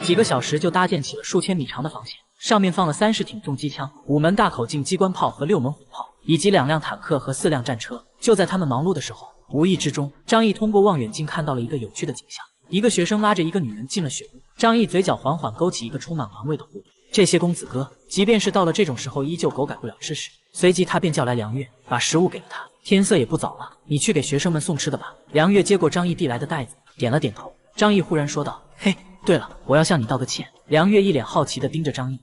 几个小时就搭建起了数千米长的防线，上面放了30挺重机枪、5门大口径机关炮和6门火炮，以及2辆坦克和4辆战车。就在他们忙碌的时候，无意之中，张毅通过望远镜看到了一个有趣的景象：一个学生拉着一个女人进了雪屋。张毅嘴角缓缓勾起一个充满玩味的弧度。这些公子哥，即便是到了这种时候，依旧狗改不了吃屎。随即他便叫来梁月，把食物给了他。天色也不早了，你去给学生们送吃的吧。梁月接过张毅递来的袋子，点了点头。张毅忽然说道：“嘿，对了，我要向你道个歉。”梁月一脸好奇地盯着张毅：“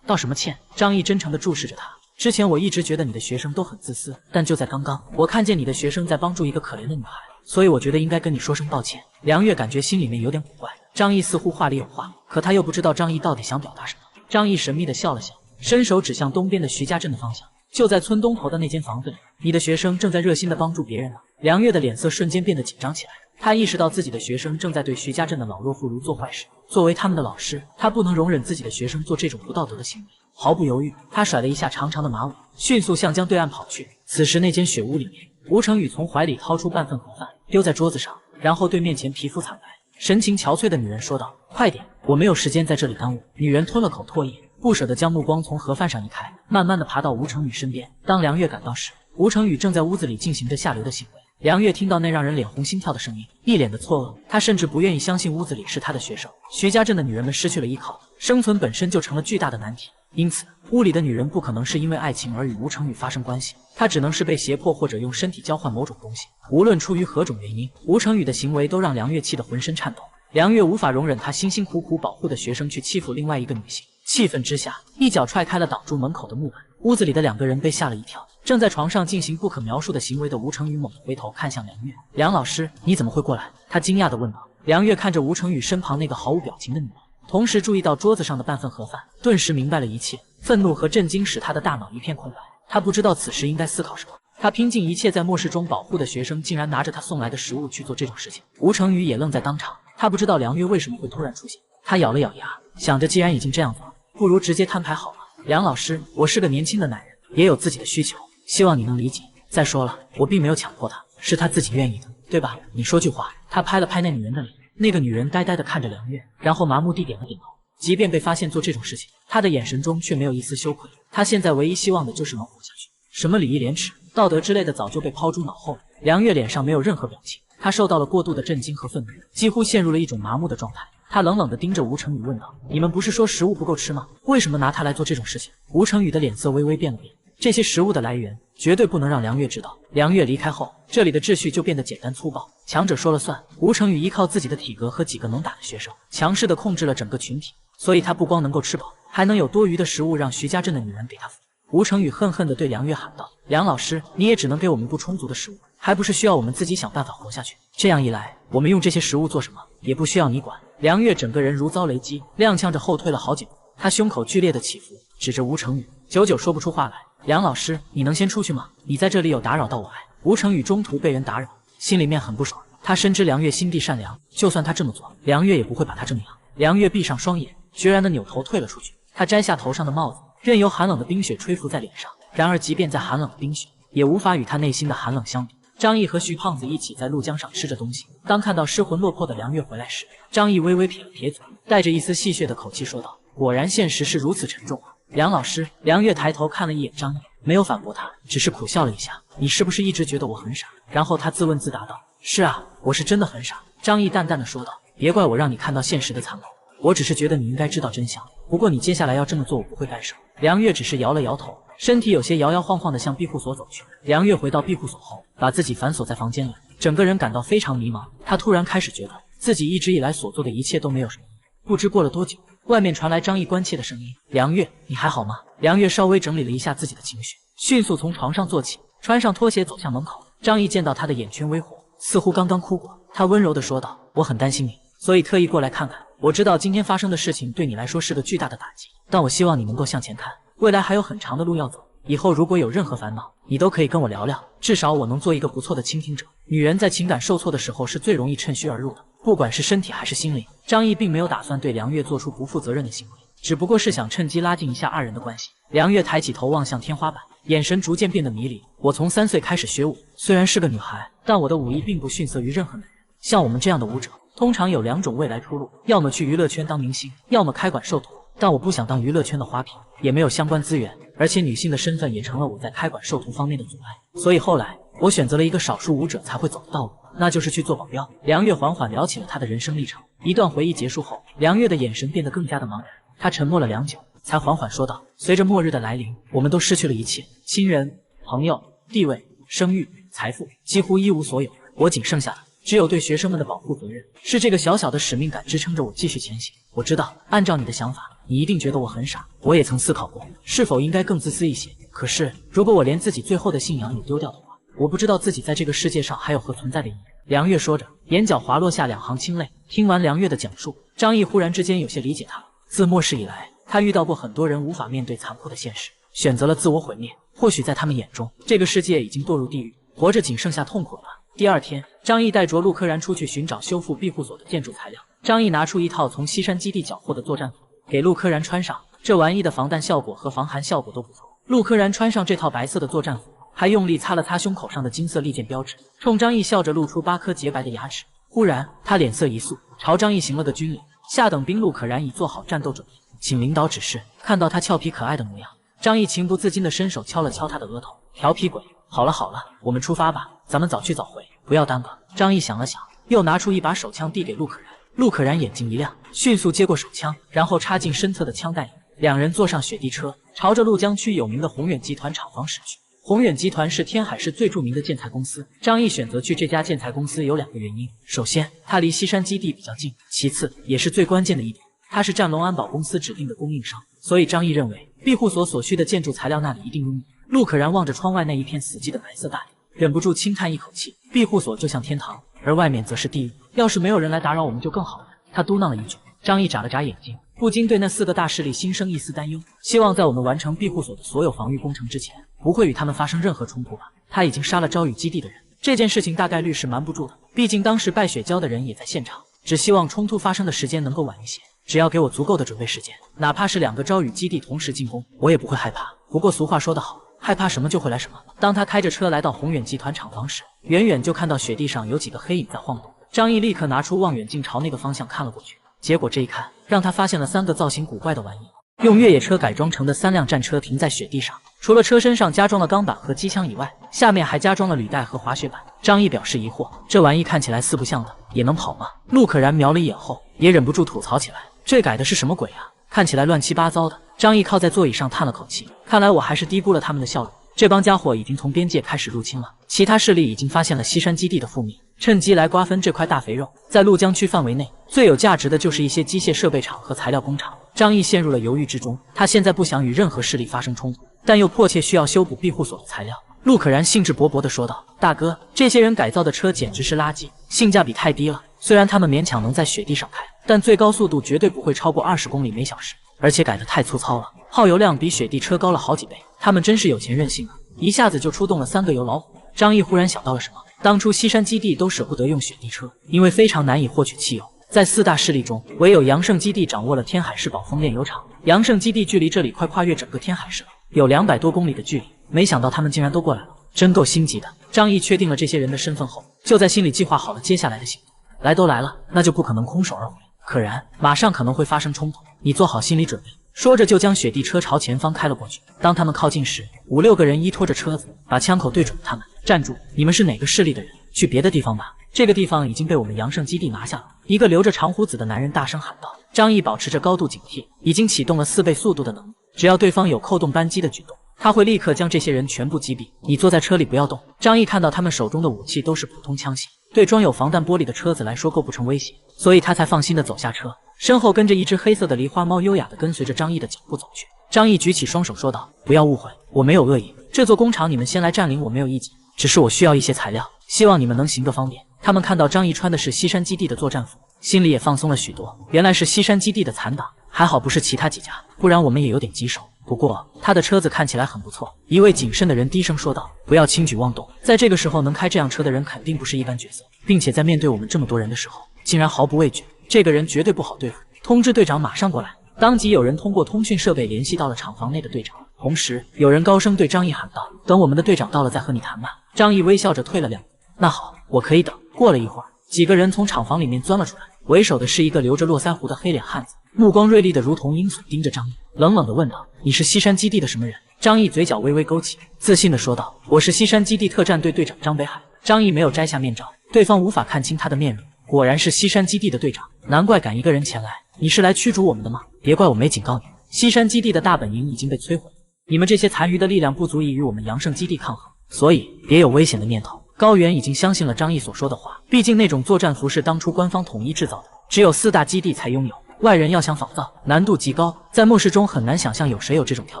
道什么歉？”张毅真诚地注视着他。之前我一直觉得你的学生都很自私，但就在刚刚，我看见你的学生在帮助一个可怜的女孩，所以我觉得应该跟你说声抱歉。梁月感觉心里面有点古怪，张毅似乎话里有话，可他又不知道张毅到底想表达什么。张毅神秘地笑了笑，伸手指向东边的徐家镇的方向，就在村东头的那间房子里，你的学生正在热心地帮助别人呢。梁月的脸色瞬间变得紧张起来，他意识到自己的学生正在对徐家镇的老弱妇孺做坏事，作为他们的老师，他不能容忍自己的学生做这种不道德的行为。毫不犹豫，他甩了一下长长的马尾，迅速向江对岸跑去。此时那间雪屋里面，吴成宇从怀里掏出半份盒饭丢在桌子上，然后对面前皮肤惨白、神情憔悴的女人说道：“快点，我没有时间在这里耽误。”女人吞了口唾液，不舍得将目光从盒饭上移开，慢慢的爬到吴成宇身边。当梁月赶到时，吴成宇正在屋子里进行着下流的行为。梁月听到那让人脸红心跳的声音，一脸的错愕。她甚至不愿意相信屋子里是她的学生。徐家镇的女人们失去了依靠，生存本身就成了巨大的难题。因此，屋里的女人不可能是因为爱情而与吴成宇发生关系，她只能是被胁迫或者用身体交换某种东西。无论出于何种原因，吴成宇的行为都让梁月气得浑身颤抖。梁月无法容忍他辛辛苦苦保护的学生去欺负另外一个女性，气愤之下，一脚踹开了挡住门口的木板。屋子里的2个人被吓了一跳，正在床上进行不可描述的行为的吴成宇猛地回头看向梁月：“梁老师，你怎么会过来？”他惊讶地问道。梁月看着吴成宇身旁那个毫无表情的女人，同时注意到桌子上的半份盒饭，顿时明白了一切。愤怒和震惊使他的大脑一片空白，他不知道此时应该思考什么。他拼尽一切在末世中保护的学生，竟然拿着他送来的食物去做这种事情。吴成宇也愣在当场，他不知道梁月为什么会突然出现。他咬了咬牙，想着既然已经这样子了，不如直接摊牌好了。梁老师，我是个年轻的男人，也有自己的需求，希望你能理解。再说了，我并没有强迫他，是他自己愿意的，对吧？你说句话。他拍了拍那女人的脸，那个女人呆呆地看着梁月，然后麻木地点了点头。即便被发现做这种事情，他的眼神中却没有一丝羞愧。他现在唯一希望的就是能活下去。什么礼义廉耻、道德之类的早就被抛诸脑后。梁月脸上没有任何表情，他受到了过度的震惊和愤怒，几乎陷入了一种麻木的状态。他冷冷地盯着吴成宇问道：“你们不是说食物不够吃吗？为什么拿它来做这种事情？”吴成宇的脸色微微变了变，这些食物的来源绝对不能让梁月知道。梁月离开后，这里的秩序就变得简单粗暴，强者说了算。吴成宇依靠自己的体格和几个能打的学生，强势地控制了整个群体，所以他不光能够吃饱，还能有多余的食物让徐家镇的女人给他服。吴成宇恨恨地对梁月喊道：“梁老师，你也只能给我们不充足的食物，还不是需要我们自己想办法活下去？这样一来，我们用这些食物做什么，也不需要你管。”梁月整个人如遭雷击，踉跄着后退了好几步，他胸口剧烈的起伏，指着吴成宇，久久说不出话来。“梁老师，你能先出去吗？你在这里有打扰到我爱。”吴成宇中途被人打扰，心里面很不爽。他深知梁月心地善良，就算他这么做，梁月也不会把他这么养。梁月闭上双眼，决然的扭头退了出去。他摘下头上的帽子，任由寒冷的冰雪吹拂在脸上。然而即便在寒冷的冰雪，也无法与他内心的寒冷相比。张毅和徐胖子一起在路江上吃着东西，当看到失魂落魄的梁月回来时，张毅微微撇了撇嘴，带着一丝戏谑的口气说道：“果然现实是如此沉重啊。”梁老师，梁月抬头看了一眼张毅，没有反驳他，只是苦笑了一下：“你是不是一直觉得我很傻？”然后他自问自答道：“是啊，我是真的很傻。”张毅淡淡的说道：“别怪我让你看到现实的残酷，我只是觉得你应该知道真相。不过你接下来要这么做，我不会干涉。”梁月只是摇了摇头，身体有些摇摇晃晃地向庇护所走去。梁月回到庇护所后，把自己反锁在房间里，整个人感到非常迷茫。他突然开始觉得自己一直以来所做的一切都没有什么意义。不知过了多久，外面传来张毅关切的声音：“梁月，你还好吗？”梁月稍微整理了一下自己的情绪，迅速从床上坐起，穿上拖鞋走向门口。张毅见到他的眼圈微红，似乎刚刚哭过。他温柔地说道：“我很担心你，所以特意过来看看。我知道今天发生的事情对你来说是个巨大的打击，但我希望你能够向前看，未来还有很长的路要走。以后如果有任何烦恼，你都可以跟我聊聊，至少我能做一个不错的倾听者。”女人在情感受挫的时候是最容易趁虚而入的，不管是身体还是心灵。张毅并没有打算对梁月做出不负责任的行为，只不过是想趁机拉近一下二人的关系。梁月抬起头望向天花板，眼神逐渐变得迷离。“我从3岁开始学武，虽然是个女孩，但我的武艺并不逊色于任何男人。像我们这样的武者，通常有2种未来出路，要么去娱乐圈当明星，要么开馆授徒。但我不想当娱乐圈的花瓶，也没有相关资源，而且女性的身份也成了我在开馆授徒方面的阻碍。所以后来我选择了一个少数舞者才会走的道路，那就是去做保镖。梁月缓缓聊起了他的人生历程。一段回忆结束后，梁月的眼神变得更加的茫然，他沉默了良久，才缓缓说道：随着末日的来临，我们都失去了一切，亲人、朋友、地位、声誉、财富，几乎一无所有。我仅剩下的只有对学生们的保护责任，是这个小小的使命感支撑着我继续前行。我知道，按照你的想法，你一定觉得我很傻，我也曾思考过，是否应该更自私一些。可是，如果我连自己最后的信仰也丢掉的话，我不知道自己在这个世界上还有何存在的意义。梁月说着，眼角滑落下2行清泪。听完梁月的讲述，张毅忽然之间有些理解他了。自末世以来，他遇到过很多人无法面对残酷的现实，选择了自我毁灭。或许在他们眼中，这个世界已经堕入地狱，活着仅剩下痛苦了吧。第二天，张毅带着陆柯然出去寻找修复庇护所的建筑材料。张毅拿出一套从西山基地缴获的作战服，给陆柯然穿上。这玩意的防弹效果和防寒效果都不错。陆柯然穿上这套白色的作战服，还用力擦了擦胸口上的金色利剑标志，冲张毅笑着露出8颗洁白的牙齿。忽然，他脸色一肃，朝张毅行了个军礼。下等兵陆柯然已做好战斗准备，请领导指示。看到他俏皮可爱的模样，张毅情不自禁地伸手敲了敲他的额头。调皮鬼，好了好了，我们出发吧，咱们早去早回，不要耽搁。张毅想了想，又拿出一把手枪递给陆柯然。陆柯然眼睛一亮，迅速接过手枪，然后插进身侧的枪袋里。两人坐上雪地车，朝着鹭江区有名的宏远集团厂房驶去。宏远集团是天海市最著名的建材公司。张毅选择去这家建材公司有2个原因：首先，它离西山基地比较近；其次，也是最关键的一点，它是战龙安保公司指定的供应商。所以张毅认为，庇护所所需的建筑材料那里一定拥有。陆柯然望着窗外那一片死寂的白色大地，忍不住轻叹一口气。庇护所就像天堂，而外面则是地狱。要是没有人来打扰我们就更好了。他嘟囔了一句。张毅眨了眨眼睛，不禁对那4个大势力心生一丝担忧，希望在我们完成庇护所的所有防御工程之前，不会与他们发生任何冲突吧。他已经杀了朝雨基地的人，这件事情大概率是瞒不住的，毕竟当时拜雪娇的人也在现场。只希望冲突发生的时间能够晚一些，只要给我足够的准备时间，哪怕是2个朝雨基地同时进攻，我也不会害怕。不过俗话说得好，害怕什么就会来什么。当他开着车来到宏远集团厂房时，远远就看到雪地上有几个黑影在晃动。张毅立刻拿出望远镜朝那个方向看了过去，结果这一看让他发现了3个造型古怪的玩意，用越野车改装成的3辆战车停在雪地上，除了车身上加装了钢板和机枪以外，下面还加装了履带和滑雪板。张毅表示疑惑，这玩意看起来四不像的，也能跑吗？陆柯然瞄了一眼后，也忍不住吐槽起来，这改的是什么鬼啊，看起来乱七八糟的。张毅靠在座椅上叹了口气，看来我还是低估了他们的效率。这帮家伙已经从边界开始入侵了，其他势力已经发现了西山基地的覆灭，趁机来瓜分这块大肥肉。在鹭江区范围内，最有价值的就是一些机械设备厂和材料工厂。张毅陷入了犹豫之中，他现在不想与任何势力发生冲突，但又迫切需要修补庇护所的材料。陆柯然兴致勃勃地说道：大哥，这些人改造的车简直是垃圾，性价比太低了。虽然他们勉强能在雪地上开，但最高速度绝对不会超过20公里每小时，而且改得太粗糙了，耗油量比雪地车高了好几倍。他们真是有钱任性啊，一下子就出动了3个油老虎。张毅忽然想到了什么，当初西山基地都舍不得用雪地车，因为非常难以获取汽油。在4大势力中，唯有阳盛基地掌握了天海市宝丰炼油厂。阳盛基地距离这里快跨越整个天海市了，有200多公里的距离。没想到他们竟然都过来了，真够心急的。张毅确定了这些人的身份后，就在心里计划好了接下来的行动。来都来了，那就不可能空手而回。柯然，马上可能会发生冲突，你做好心理准备。说着就将雪地车朝前方开了过去。当他们靠近时，5、6个人依托着车子，把枪口对准他们。站住！你们是哪个势力的人？去别的地方吧，这个地方已经被我们阳盛基地拿下了。一个留着长胡子的男人大声喊道。张毅保持着高度警惕，已经启动了4倍速度的能力，只要对方有扣动扳机的举动，他会立刻将这些人全部击毙。你坐在车里不要动。张毅看到他们手中的武器都是普通枪械，对装有防弹玻璃的车子来说构不成威胁，所以他才放心地走下车。身后跟着一只黑色的狸花猫，优雅地跟随着张毅的脚步走去。张毅举起双手说道：不要误会，我没有恶意，这座工厂你们先来占领我没有意见，只是我需要一些材料，希望你们能行个方便。他们看到张毅穿的是西山基地的作战服，心里也放松了许多，原来是西山基地的残党，还好不是其他几家，不然我们也有点棘手。不过他的车子看起来很不错。一位谨慎的人低声说道：不要轻举妄动，在这个时候能开这辆车的人肯定不是一般角色，并且在面对我们这么多人的时候竟然毫不畏惧，这个人绝对不好对付。通知队长马上过来。当即有人通过通讯设备联系到了厂房内的队长，同时有人高声对张毅喊道：等我们的队长到了再和你谈吧。张毅微笑着退了2步。那好，我可以等。过了一会儿，几个人从厂房里面钻了出来，为首的是一个留着络腮胡的黑脸汉子，目光锐利的如同鹰隼，盯着张毅，冷冷地问道：“你是西山基地的什么人？”张毅嘴角微微勾起，自信地说道：“我是西山基地特战队队长张北海。”张毅没有摘下面罩，对方无法看清他的面容，果然是西山基地的队长，难怪敢一个人前来。你是来驱逐我们的吗？别怪我没警告你，西山基地的大本营已经被摧毁，你们这些残余的力量不足以与我们阳盛基地抗衡，所以别有危险的念头。高原已经相信了张毅所说的话，毕竟那种作战服是当初官方统一制造的，只有4大基地才拥有，外人要想仿造，难度极高，在末世中很难想象有谁有这种条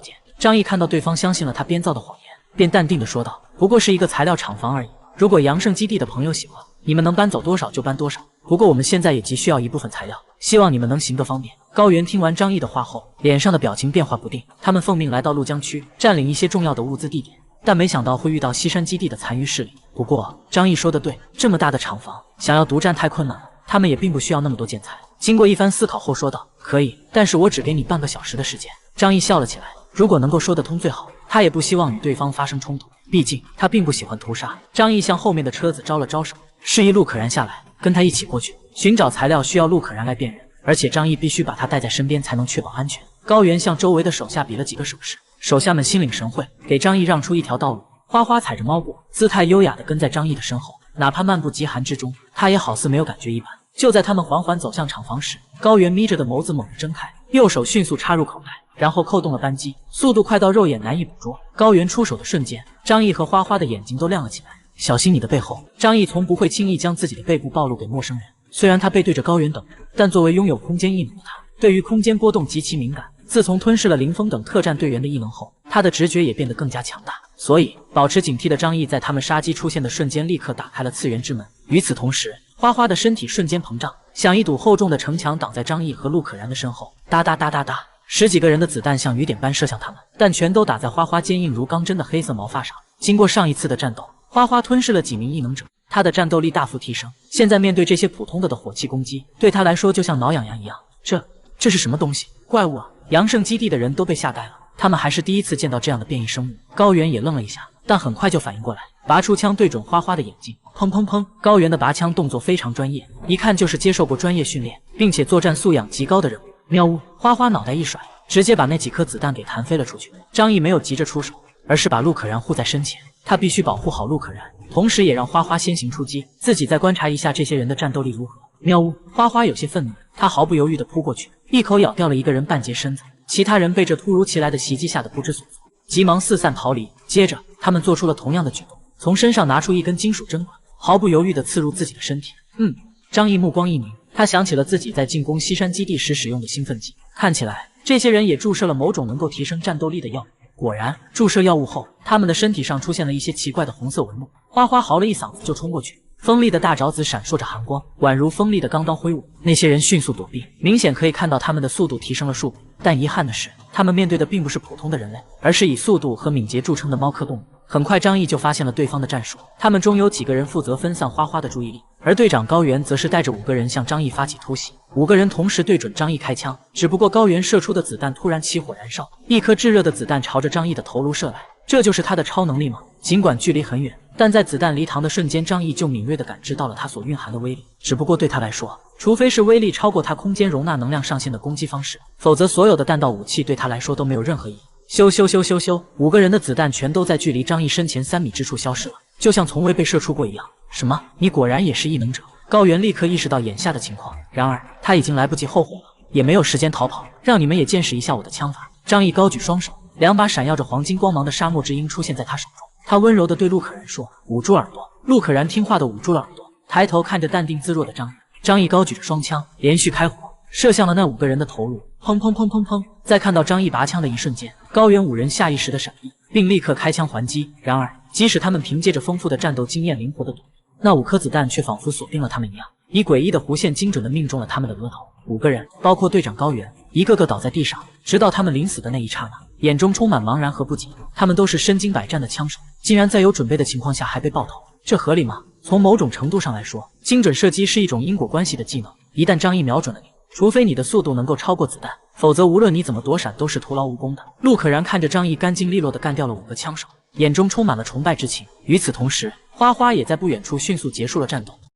件。张毅看到对方相信了他编造的谎言，便淡定地说道：“不过是一个材料厂房而已，如果阳盛基地的朋友喜欢，你们能搬走多少就搬多少。不过我们现在也急需要一部分材料，希望你们能行个方便。”高原听完张毅的话后，脸上的表情变化不定。他们奉命来到陆江区，占领一些重要的物资地点，但没想到会遇到西山基地的残余势力。不过张毅说的对，这么大的厂房，想要独占太困难了，他们也并不需要那么多建材。经过一番思考后说道：“可以，但是我只给你半个小时的时间。”张毅笑了起来，如果能够说得通最好，他也不希望与对方发生冲突，毕竟他并不喜欢屠杀。张毅向后面的车子招了招手，示意陆可然下来，跟他一起过去。寻找材料需要陆可然来辨认，而且张毅必须把他带在身边才能确保安全。高原向周围的手下比了几个手势，手下们心领神会，给张毅让出一条道路。花花踩着猫步，姿态优雅地跟在张毅的身后，哪怕漫步极寒之中，他也好似没有感觉一般。就在他们缓缓走向厂房时，高原眯着的眸子猛地睁开，右手迅速插入口袋，然后扣动了扳机，速度快到肉眼难以捕捉。高原出手的瞬间，张毅和花花的眼睛都亮了起来。小心你的背后。张毅从不会轻易将自己的背部暴露给陌生人，虽然他背对着高原等人，但作为拥有空间异能的他，对于空间波动极其敏感。自从吞噬了林峰等特战队员的异能后，他的直觉也变得更加强大，所以保持警惕的张毅在他们杀机出现的瞬间立刻打开了次元之门。与此同时，花花的身体瞬间膨胀，像一堵厚重的城墙挡在张毅和陆可然的身后。哒哒哒哒哒，10几个人的子弹像雨点般射向他们，但全都打在花花坚硬如钢针的黑色毛发上。经过上一次的战斗，花花吞噬了几名异能者，他的战斗力大幅提升，现在面对这些普通的火器攻击，对他来说就像挠痒痒一样。这是什么东西？怪物啊！阳盛基地的人都被吓呆了，他们还是第一次见到这样的变异生物。高原也愣了一下，但很快就反应过来，拔出枪对准花花的眼睛，砰砰砰！高原的拔枪动作非常专业，一看就是接受过专业训练，并且作战素养极高的人物。喵呜！花花脑袋一甩，直接把那几颗子弹给弹飞了出去。张毅没有急着出手，而是把陆可然护在身前，他必须保护好陆可然，同时也让花花先行出击，自己再观察一下这些人的战斗力如何。喵呜！花花有些愤怒，他毫不犹豫地扑过去，一口咬掉了一个人半截身子。其他人被这突如其来的袭击吓得不知所措，急忙四散逃离。接着，他们做出了同样的举动，从身上拿出一根金属针管，毫不犹豫地刺入自己的身体。张毅目光一凝，他想起了自己在进攻西山基地时使用的兴奋剂，看起来这些人也注射了某种能够提升战斗力的药物。果然，注射药物后，他们的身体上出现了一些奇怪的红色纹路。花花嚎了一嗓子就冲过去，锋利的大爪子闪烁着寒光，宛如锋利的钢刀挥舞。那些人迅速躲避，明显可以看到他们的速度提升了数倍。但遗憾的是，他们面对的并不是普通的人类，而是以速度和敏捷著称的猫科动物。很快，张毅就发现了对方的战术，他们中有几个人负责分散花花的注意力，而队长高原则是带着5个人向张毅发起突袭。5个人同时对准张毅开枪，只不过高原射出的子弹突然起火燃烧，一颗炙热的子弹朝着张毅的头颅射来。这就是他的超能力吗？尽管距离很远，但在子弹离膛的瞬间，张毅就敏锐地感知到了它所蕴含的威力。只不过对他来说，除非是威力超过他空间容纳能量上限的攻击方式，否则所有的弹道武器对他来说都没有任何意义。咻咻咻咻咻，5个人的子弹全都在距离张毅身前3米之处消失了，就像从未被射出过一样。什么？你果然也是异能者？高原立刻意识到眼下的情况，然而他已经来不及后悔了，也没有时间逃跑。让你们也见识一下我的枪法。张毅高举双手，2把闪耀着黄金光芒的沙漠之鹰出现在他手中。他温柔地对陆可然说：“捂住耳朵。”陆可然听话地捂住了耳朵，抬头看着淡定自若的张毅。张毅高举着双枪，连续开火，射向了那5个人的头颅。砰砰砰砰砰！在看到张毅拔枪的一瞬间，高原5人下意识地闪避，并立刻开枪还击。然而，即使他们凭借着丰富的战斗经验灵活地躲避，那5颗子弹却仿佛锁定了他们一样，以诡异的弧线精准地命中了他们的额头。5个人，包括队长高原，一个个倒在地上，直到他们临死的那一刹那，眼中充满茫然和不解。他们都是身经百战的枪手，竟然在有准备的情况下还被爆头，这合理吗？从某种程度上来说，精准射击是一种因果关系的技能。一旦张毅瞄准了你，除非你的速度能够超过子弹，否则无论你怎么躲闪都是徒劳无功的。陆可然看着张毅干净利落地干掉了5个枪手，眼中充满了崇拜之情。与此同时，花花也在不远处迅速结束了战斗。